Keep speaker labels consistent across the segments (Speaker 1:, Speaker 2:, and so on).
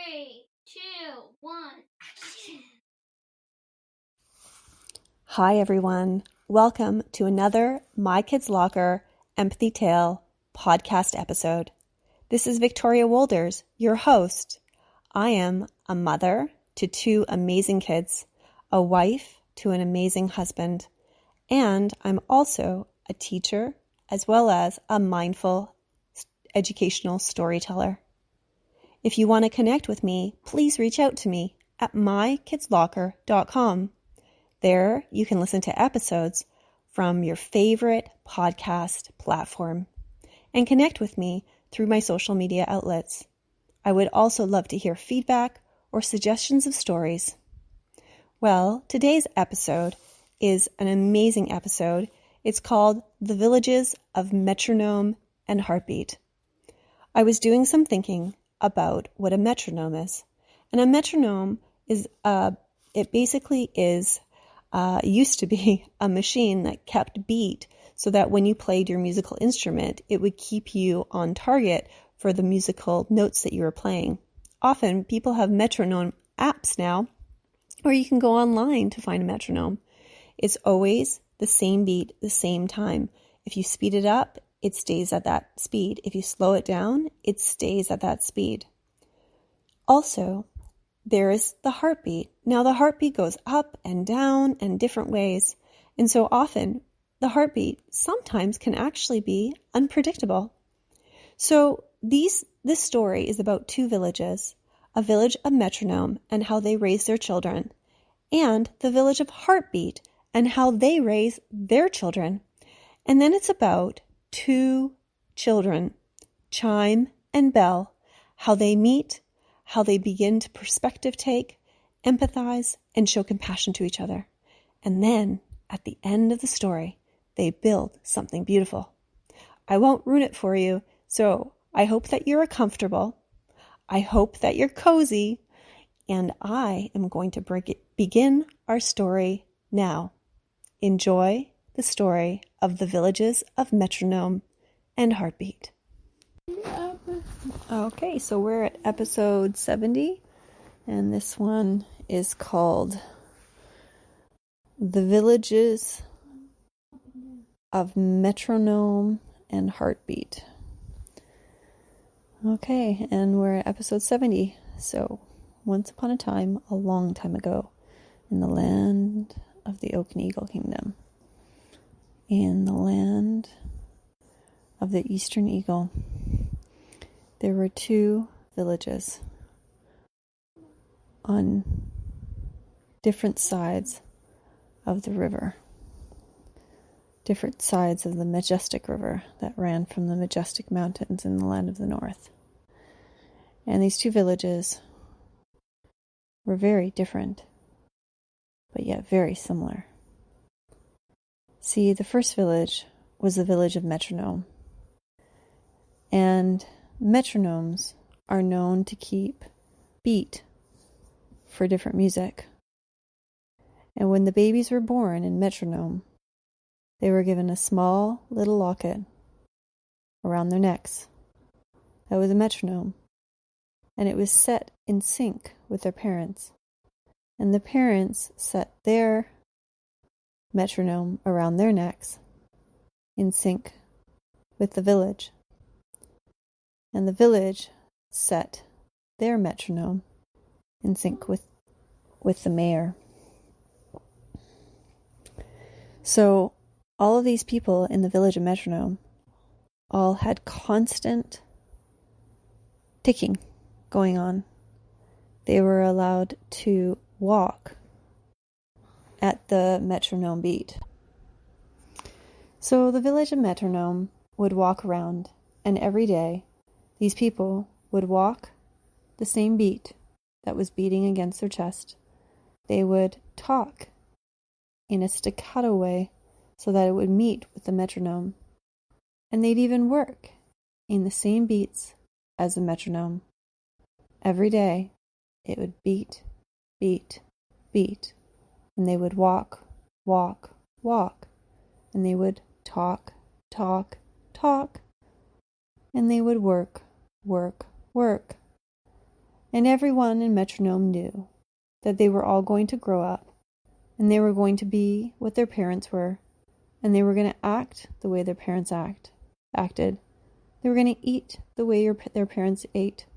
Speaker 1: 3, 2, 1, action!
Speaker 2: Hi everyone, welcome to another My Kids Locker Empathy Tale podcast episode. This is Victoria Wolders, your host. I am a mother to 2 amazing kids, a wife to an amazing husband, and I'm also a teacher as well as a mindful educational storyteller. If you want to connect with me, please reach out to me at mykidslocker.com. There, you can listen to episodes from your favorite podcast platform and connect with me through my social media outlets. I would also love to hear feedback or suggestions of stories. Well, today's episode is an amazing episode. It's called The Villages of Metronome and Heart Beat. I was doing some thinking about what a metronome is. And a metronome is, used to be a machine that kept beat so that when you played your musical instrument, it would keep you on target for the musical notes that you were playing. Often people have metronome apps now, or you can go online to find a metronome. It's always the same beat, the same time. If you speed it up, it stays at that speed. If you slow it down, it stays at that speed. Also, there is the heartbeat. Now, the heartbeat goes up and down in different ways. And so often, the heartbeat sometimes can actually be unpredictable. So this story is about 2 villages, a village of Metronome and how they raise their children, and the village of Heartbeat and how they raise their children. And then it's about 2 children, Chime and Belle, how they meet, how they begin to perspective take, empathize, and show compassion to each other. And then, at the end of the story, they build something beautiful. I won't ruin it for you, so I hope that you're comfortable. I hope that you're cozy, and I am going to begin our story now. Enjoy the story of the villages of Metronome and Heartbeat. Okay, so we're at episode 70, and this one is called The Villages of Metronome and Heartbeat. Okay, and we're at episode 70. So, once upon a time, a long time ago, in the land of the Oak and Eagle Kingdom, in the land of the Eastern Eagle, there were 2 villages on different sides of the river, different sides of the majestic river that ran from the majestic mountains in the land of the north. And these 2 villages were very different, but yet very similar. See, the first village was the village of Metronome, and metronomes are known to keep beat for different music. And when the babies were born in Metronome, they were given a small little locket around their necks. That was a metronome. And it was set in sync with their parents. And the parents set their metronome around their necks in sync with the village. And the village set their metronome in sync with the mayor. So all of these people in the village of Metronome all had constant ticking going on. They were allowed to walk at the metronome beat. So the village of Metronome would walk around, and every day these people would walk the same beat that was beating against their chest. They would talk in a staccato way so that it would meet with the metronome. And they'd even work in the same beats as the metronome. Every day it would beat, beat, beat. And they would walk, walk, walk. And they would talk, talk, talk. And they would work, work, work. And everyone in Metronome knew that they were all going to grow up, and they were going to be what their parents were, and they were going to act the way their parents acted. They were going to eat the way their parents ate,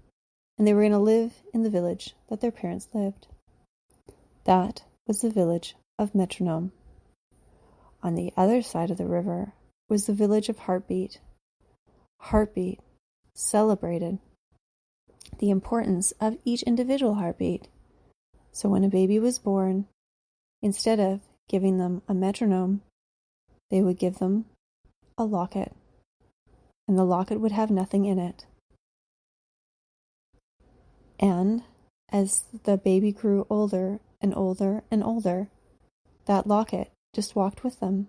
Speaker 2: and they were going to live in the village that their parents lived. That was the village of Metronome. On the other side of the river was the village of Heart Beat. Heart Beat celebrated the importance of each individual heartbeat. So when a baby was born, instead of giving them a metronome, they would give them a locket, and the locket would have nothing in it. And as the baby grew older and older and older, that locket just walked with them,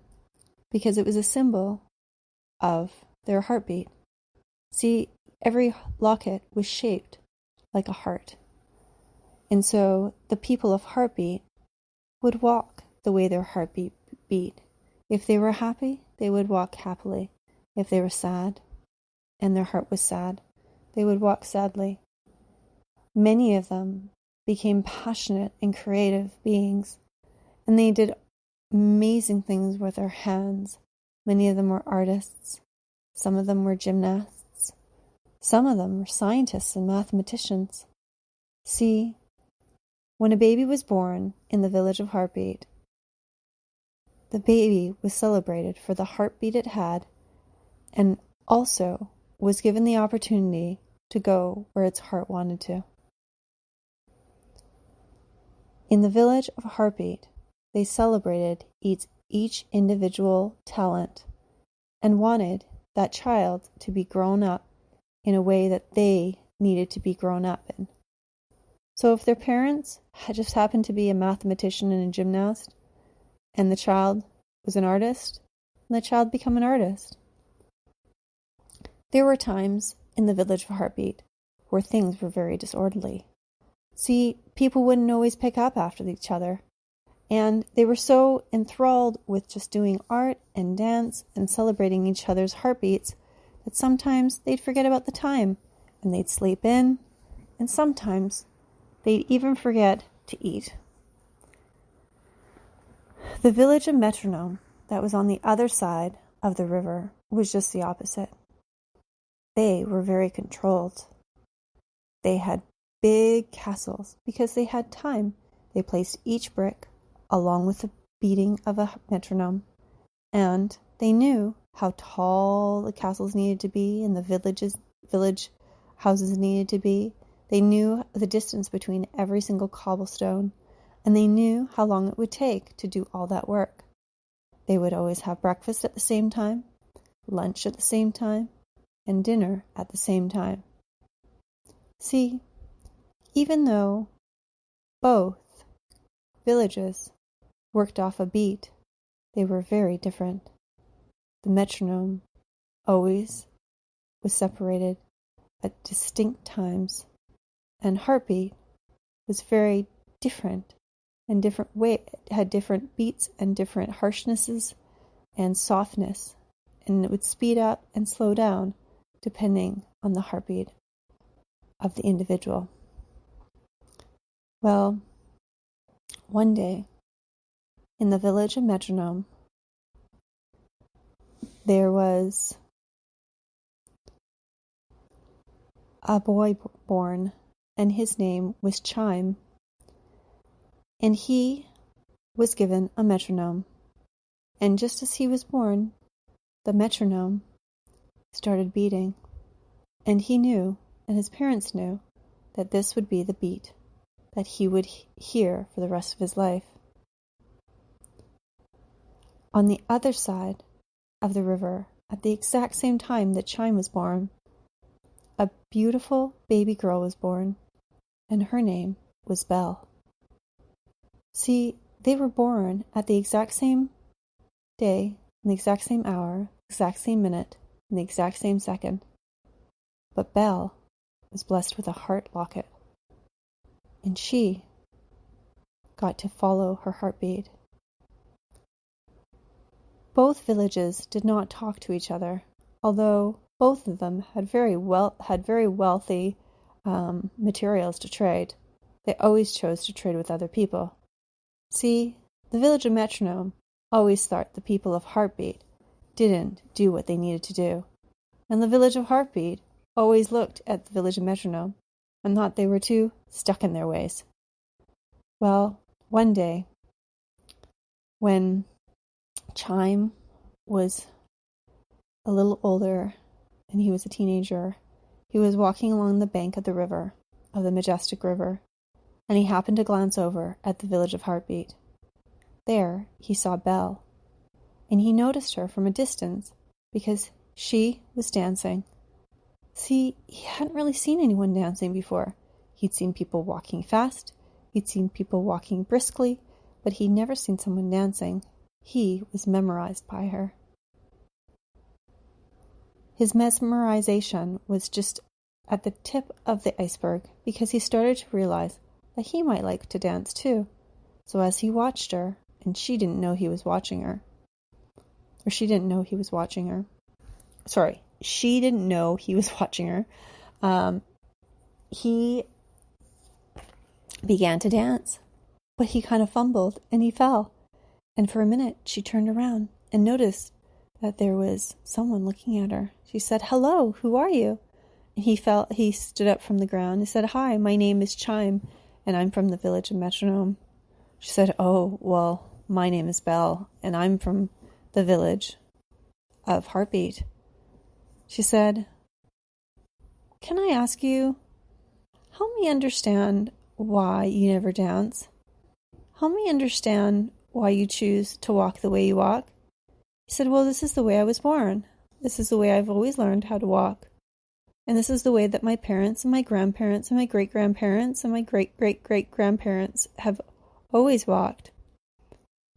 Speaker 2: because it was a symbol of their heartbeat. See, every locket was shaped like a heart. And so the people of Heartbeat would walk the way their heartbeat beat. If they were happy, they would walk happily. If they were sad, and their heart was sad, they would walk sadly. Many of them became passionate and creative beings, and they did amazing things with their hands. Many of them were artists. Some of them were gymnasts. Some of them were scientists and mathematicians. See, when a baby was born in the village of Heartbeat, the baby was celebrated for the heartbeat it had, and also was given the opportunity to go where its heart wanted to. In the village of Heartbeat, they celebrated each individual talent and wanted that child to be grown up in a way that they needed to be grown up in. So if their parents had just happened to be a mathematician and a gymnast, and the child was an artist, and the child became an artist. There were times in the village of Heartbeat where things were very disorderly. See, people wouldn't always pick up after each other, and they were so enthralled with just doing art and dance and celebrating each other's heartbeats that sometimes they'd forget about the time, and they'd sleep in, and sometimes they'd even forget to eat. The village of Metronome that was on the other side of the river was just the opposite. They were very controlled. They had big castles because they had time. They placed each brick along with the beating of a metronome, and they knew how tall the castles needed to be and the village houses needed to be. They knew the distance between every single cobblestone, and they knew how long it would take to do all that work. They would always have breakfast at the same time, lunch at the same time, and dinner at the same time. See, even though both villages worked off a beat, they were very different. The metronome always was separated at distinct times, and Heartbeat was very different and had different beats and different harshnesses and softness, and it would speed up and slow down depending on the heartbeat of the individual. Well, one day in the village of Metronome, there was a boy born, and his name was Chime, and he was given a metronome. And just as he was born, the metronome started beating, and he knew, and his parents knew, that this would be the beat that he would hear for the rest of his life. On the other side of the river, at the exact same time that Chime was born, a beautiful baby girl was born, and her name was Belle. See, they were born at the exact same day, in the exact same hour, exact same minute, in the exact same second. But Belle was blessed with a heart locket, and she got to follow her heartbeat. Both villages did not talk to each other, although both of them had very wealthy materials to trade. They always chose to trade with other people. See, the village of Metronome always thought the people of Heartbeat didn't do what they needed to do. And the village of Heartbeat always looked at the village of Metronome and thought they were too stuck in their ways. Well, one day, when Chime was a little older and he was a teenager, he was walking along the bank of the river, of the majestic river, and he happened to glance over at the village of Heartbeat. There he saw Belle, and he noticed her from a distance because she was dancing. See, he hadn't really seen anyone dancing before. He'd seen people walking fast, he'd seen people walking briskly, but he'd never seen someone dancing. He was memorized by her. His mesmerization was just at the tip of the iceberg because he started to realize that he might like to dance too. So as he watched her, and she didn't know he was watching her, she didn't know he was watching her, he began to dance, but he kind of fumbled and he fell. And for a minute, she turned around and noticed that there was someone looking at her. She said, "Hello, who are you?" And he stood up from the ground. He said, "Hi, my name is Chime, and I'm from the village of Metronome." She said, "Oh, well, my name is Belle, and I'm from the village of Heartbeat." She said, "Can I ask you, help me understand why you never dance? Help me understand why you choose to walk the way you walk." He said, "Well, this is the way I was born. This is the way I've always learned how to walk. And this is the way that my parents and my grandparents and my great-grandparents and my great-great-great-grandparents have always walked."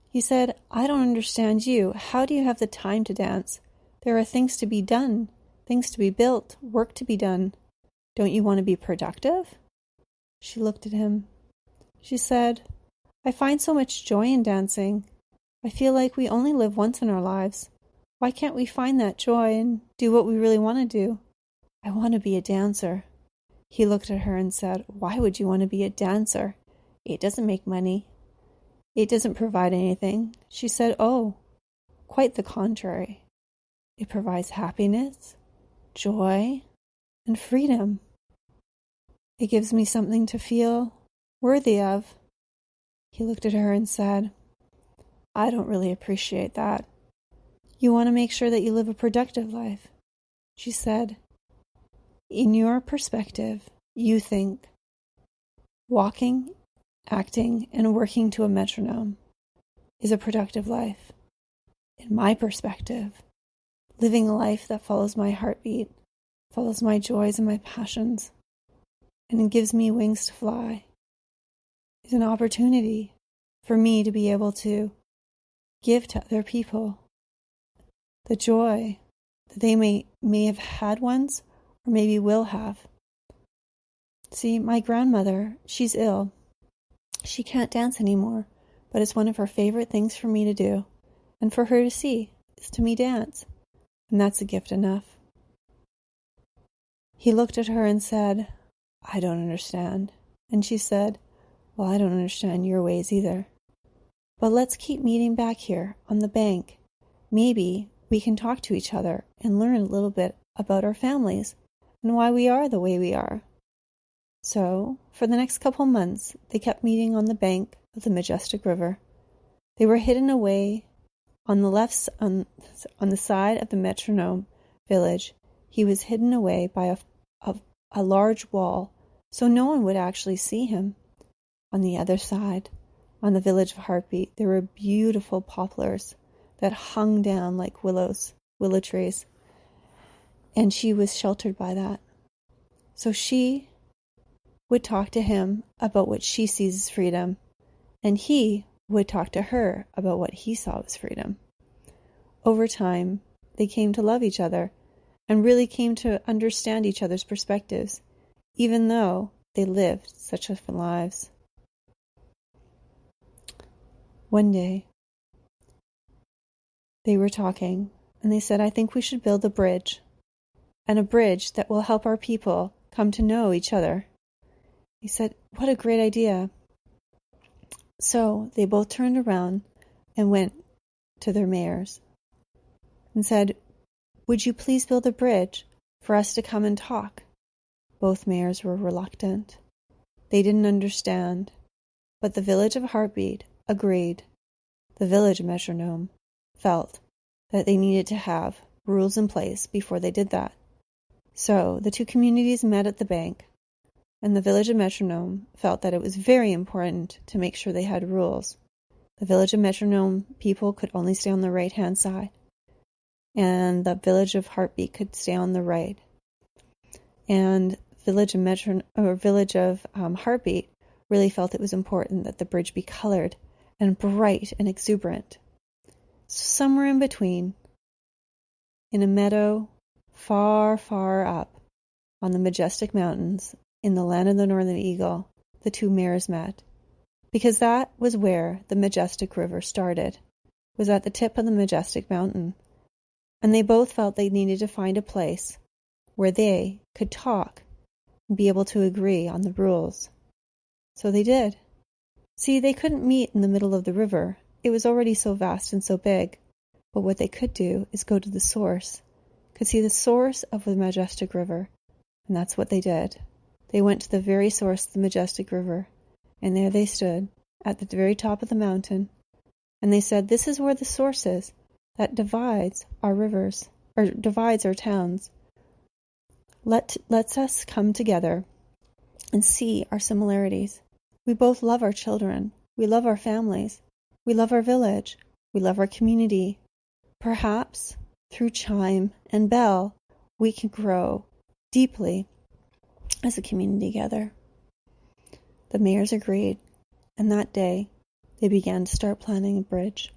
Speaker 2: He said, "I don't understand you. How do you have the time to dance? There are things to be done, things to be built, work to be done. Don't you want to be productive?" She looked at him. She said, "I find so much joy in dancing. I feel like we only live once in our lives. Why can't we find that joy and do what we really want to do? I want to be a dancer." He looked at her and said, "Why would you want to be a dancer? It doesn't make money. It doesn't provide anything." She said, "Oh, quite the contrary. It provides happiness, joy, and freedom. It gives me something to feel worthy of." He looked at her and said, "I don't really appreciate that. You want to make sure that you live a productive life." She said, "In your perspective, you think walking, acting, and working to a metronome is a productive life. In my perspective, living a life that follows my heartbeat, follows my joys and my passions, and it gives me wings to fly, is an opportunity for me to be able to give to other people the joy that they may have had once or maybe will have. See, my grandmother, she's ill. She can't dance anymore, but it's one of her favorite things for me to do, and for her to see, is to me dance, and that's a gift enough." He looked at her and said, "I don't understand." And she said, "Well, I don't understand your ways either. But let's keep meeting back here on the bank. Maybe we can talk to each other and learn a little bit about our families and why we are the way we are." So, for the next couple months, they kept meeting on the bank of the majestic river. They were hidden away on the side of the metronome village. He was hidden away by a large wall, so no one would actually see him. On the other side, on the village of Heartbeat, there were beautiful poplars that hung down like willow trees, and she was sheltered by that. So she would talk to him about what she sees as freedom, and he would talk to her about what he saw as freedom. Over time, they came to love each other and really came to understand each other's perspectives, even though they lived such different lives. One day, they were talking, and they said, "I think we should build a bridge that will help our people come to know each other. He said, what a great idea. So they both turned around and went to their mayors and said, would you please build a bridge for us to come and talk? Both mayors were reluctant. They didn't understand, but the village of Heartbeat agreed. The village of Metronome felt that they needed to have rules in place before they did that. So the two communities met at the bank, and the village of Metronome felt that it was very important to make sure they had rules. The village of Metronome people could only stay on the right-hand side, and the village of Heartbeat could stay on the right. And village of Heartbeat really felt it was important that the bridge be colored and bright and exuberant. So somewhere in between, in a meadow far, far up on the majestic mountains in the land of the Northern Eagle, the two mayors met, because that was where the majestic river started, was at the tip of the majestic mountain, and they both felt they needed to find a place where they could talk and be able to agree on the rules. So they did. See, they couldn't meet in the middle of the river. It was already so vast and so big. But what they could do is go to the source, could see the source of the majestic river. And that's what they did. They went to the very source of the majestic river, and there they stood at the very top of the mountain. And they said, this is where the source is that divides our rivers, or divides our towns. Let's us come together and see our similarities. We both love our children. We love our families. We love our village. We love our community. Perhaps through chime and bell, we can grow deeply as a community together. The mayors agreed, and that day they began to start planning a bridge.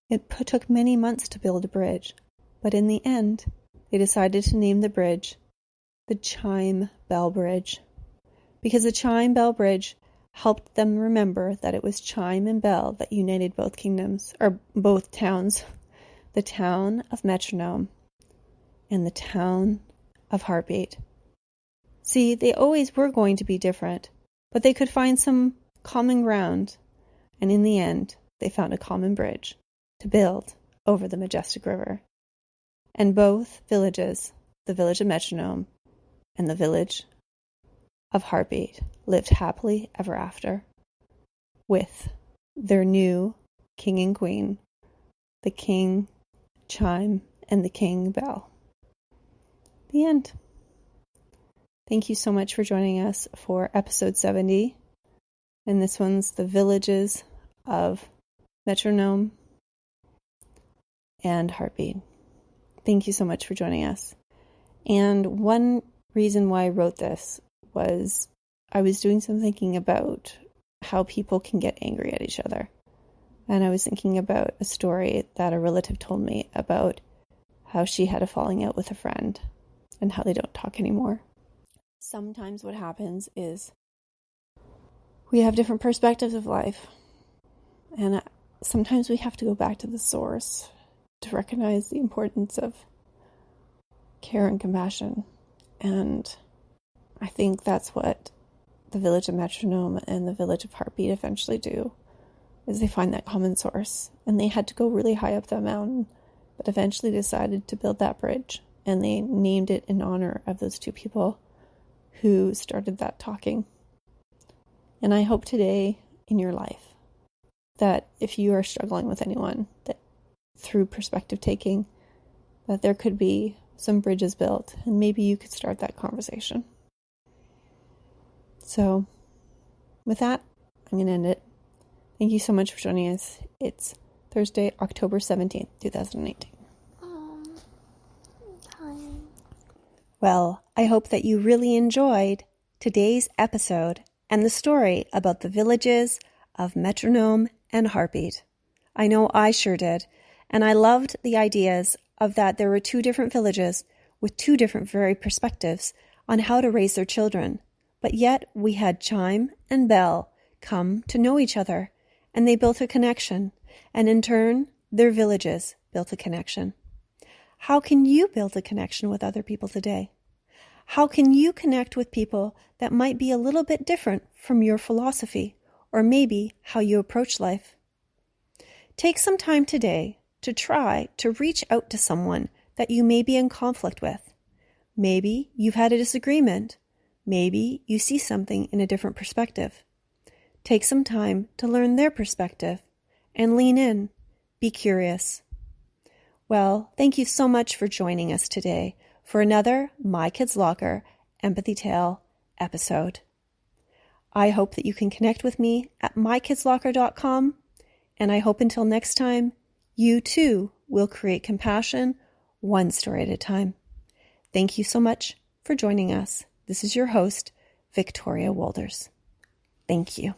Speaker 2: It took many months to build a bridge, but in the end, they decided to name the bridge the Chime Bell Bridge, because the Chime Bell Bridge helped them remember that it was chime and bell that united both kingdoms, or both towns, the town of Metronome and the town of Heartbeat. See, they always were going to be different, but they could find some common ground, and in the end, they found a common bridge to build over the majestic river. And both villages, the village of Metronome and the village of Heartbeat, lived happily ever after with their new king and queen, the king chime and the king bell. The end. Thank you so much for joining us for episode 70. And this one's the villages of Metronome and Heartbeat. Thank you so much for joining us. And one reason why I wrote this was I was doing some thinking about how people can get angry at each other. And I was thinking about a story that a relative told me about how she had a falling out with a friend and how they don't talk anymore. Sometimes what happens is we have different perspectives of life. And sometimes we have to go back to the source to recognize the importance of care and compassion. And I think that's what the village of Metronome and the village of Heartbeat eventually do, is they find that common source. And they had to go really high up the mountain, but eventually decided to build that bridge. And they named it in honor of those two people who started that talking. And I hope today in your life that if you are struggling with anyone, that through perspective taking, that there could be some bridges built, and maybe you could start that conversation. So, with that, I'm going to end it. Thank you so much for joining us. It's Thursday, October 17th, 2018. Well, I hope that you really enjoyed today's episode and the story about the villages of Metronome and Heartbeat. I know I sure did, and I loved the ideas of that there were two different villages with two different very perspectives on how to raise their children, but yet we had Chime and Bell come to know each other, and they built a connection, and in turn, their villages built a connection. How can you build a connection with other people today? How can you connect with people that might be a little bit different from your philosophy, or maybe how you approach life? Take some time today to try to reach out to someone that you may be in conflict with. Maybe you've had a disagreement. Maybe you see something in a different perspective. Take some time to learn their perspective and lean in. Be curious. Well, thank you so much for joining us today for another My Kids Locker Empathy Tale episode. I hope that you can connect with me at mykidslocker.com, and I hope until next time, you too will create compassion one story at a time. Thank you so much for joining us. This is your host, Victoria Wolders. Thank you.